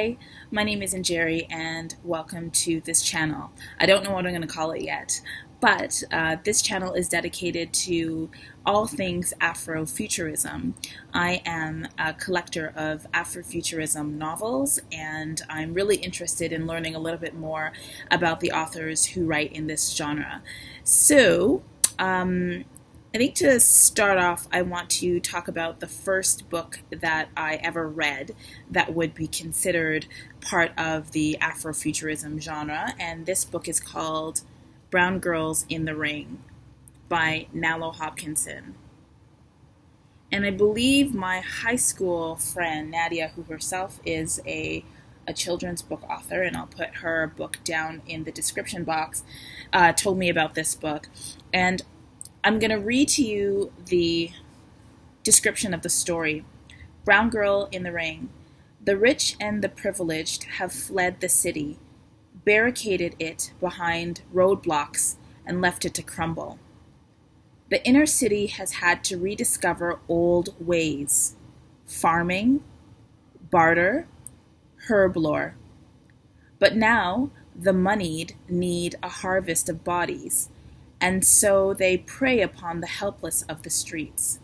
Hi, my name is Njeri and welcome to this channel. I don't know what I'm going to call it yet, but this channel is dedicated to all things Afrofuturism. I am a collector of Afrofuturism novels, and I'm really interested in learning a little bit more about the authors who write in this genre. So, I think to start off, I want to talk about the first book that I ever read that would be considered part of the Afrofuturism genre, and this book is called Brown Girls in the Ring by Nalo Hopkinson. And I believe my high school friend, Nadia, who herself is a children's book author, and I'll put her book down in the description box, told me about this book. And I'm going to read to you the description of the story. Brown Girl in the Ring. The rich and the privileged have fled the city, barricaded it behind roadblocks, and left it to crumble. The inner city has had to rediscover old ways: farming, barter, herb lore. But now the moneyed need a harvest of bodies, and so they prey upon the helpless of the streets.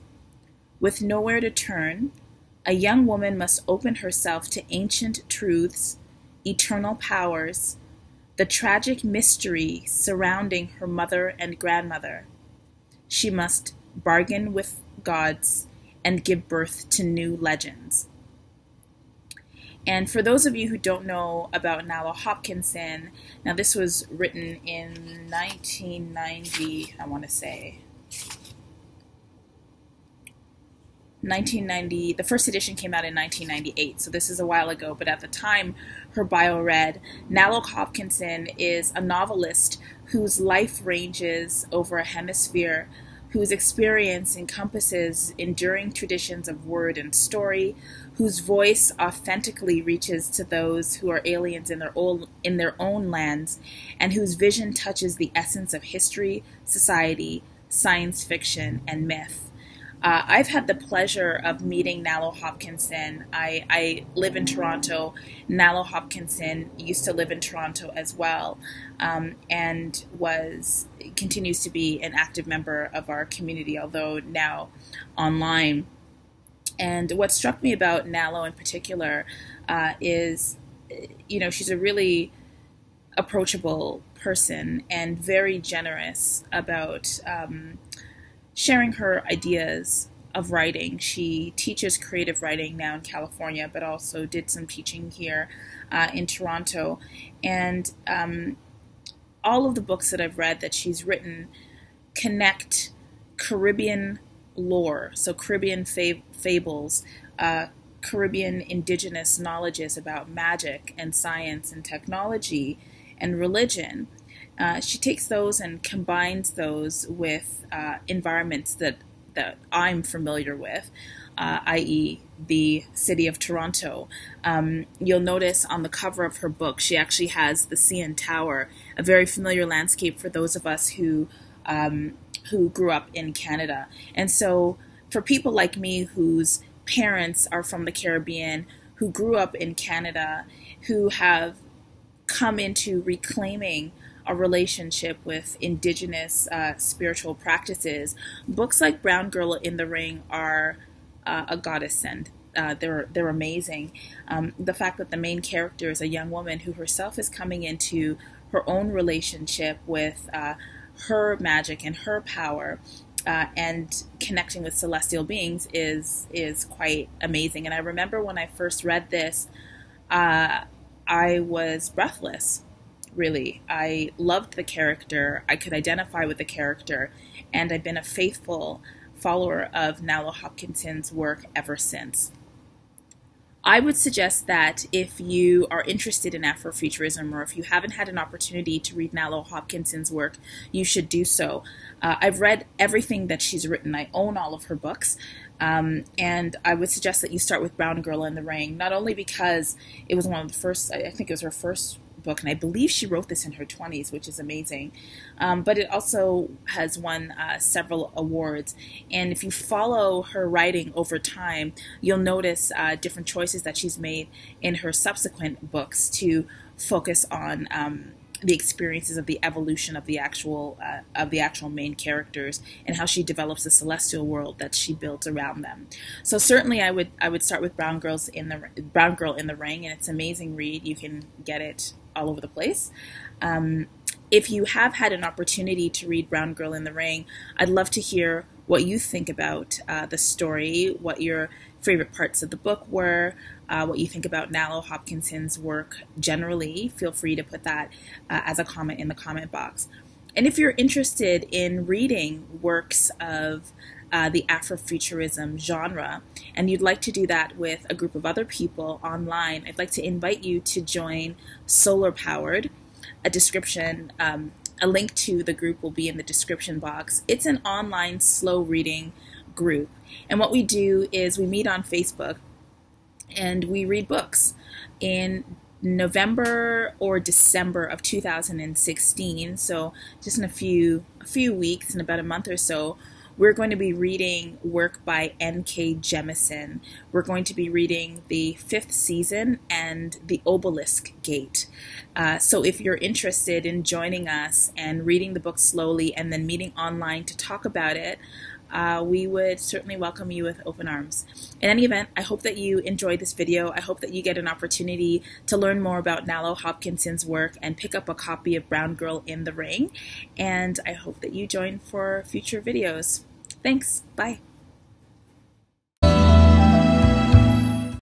With nowhere to turn, a young woman must open herself to ancient truths, eternal powers, the tragic mystery surrounding her mother and grandmother. She must bargain with gods and give birth to new legends. And for those of you who don't know about Nalo Hopkinson, now this was written in 1990, I want to say. 1990, the first edition came out in 1998, so this is a while ago, but at the time her bio read, Nalo Hopkinson is a novelist whose life ranges over a hemisphere, whose experience encompasses enduring traditions of word and story, whose voice authentically reaches to those who are aliens in their own lands, and whose vision touches the essence of history, society, science fiction, and myth. I've had the pleasure of meeting Nalo Hopkinson. I live in Toronto. Nalo Hopkinson used to live in Toronto as well, and continues to be an active member of our community, although now online. And what struck me about Nalo in particular is, she's a really approachable person and very generous about sharing her ideas of writing. She teaches creative writing now in California, but also did some teaching here in Toronto. And all of the books that I've read that she's written connect Caribbean lore, so Caribbean fables, Caribbean indigenous knowledges about magic and science and technology and religion. She takes those and combines those with environments that I'm familiar with, i.e. the city of Toronto. You'll notice on the cover of her book, she actually has the CN Tower, a very familiar landscape for those of us who grew up in Canada. And so for people like me whose parents are from the Caribbean, who grew up in Canada, who have come into reclaiming a relationship with Indigenous spiritual practices, books like Brown Girl in the Ring are a goddess send. They're amazing. The fact that the main character is a young woman who herself is coming into her own relationship with her magic and her power, and connecting with celestial beings is quite amazing. And I remember when I first read this, I was breathless. Really, I loved the character. I could identify with the character, and I've been a faithful follower of Nalo Hopkinson's work ever since. I would suggest that if you are interested in Afrofuturism, or if you haven't had an opportunity to read Nalo Hopkinson's work, you should do so. I've read everything that she's written. I own all of her books, and I would suggest that you start with Brown Girl in the Ring, not only because it was one of the first, I think it was her first book, and I believe she wrote this in her 20s, which is amazing. But it also has won several awards. And if you follow her writing over time, you'll notice different choices that she's made in her subsequent books to focus on the experiences of the evolution of the actual main characters, and how she develops a celestial world that she builds around them. So certainly I would start with Brown Girl in the Ring, and it's an amazing read. You can get it all over the place. If you have had an opportunity to read Brown Girl in the Ring, I'd love to hear what you think about the story, what your favorite parts of the book were, what you think about Nalo Hopkinson's work generally. Feel free to put that as a comment in the comment box. And if you're interested in reading works of the Afrofuturism genre, and you'd like to do that with a group of other people online, I'd like to invite you to join SOULar Powered. A link to the group will be in the description box. It's an online slow reading group. And what we do is we meet on Facebook and we read books. In November or December of 2016, so just in a few weeks, in about a month or so, we're going to be reading work by N.K. Jemisin. We're going to be reading the 5th season and the Obelisk Gate. So if you're interested in joining us and reading the book slowly and then meeting online to talk about it, we would certainly welcome you with open arms. In any event, I hope that you enjoyed this video. I hope that you get an opportunity to learn more about Nalo Hopkinson's work and pick up a copy of Brown Girl in the Ring. And I hope that you join for future videos. Thanks. Bye.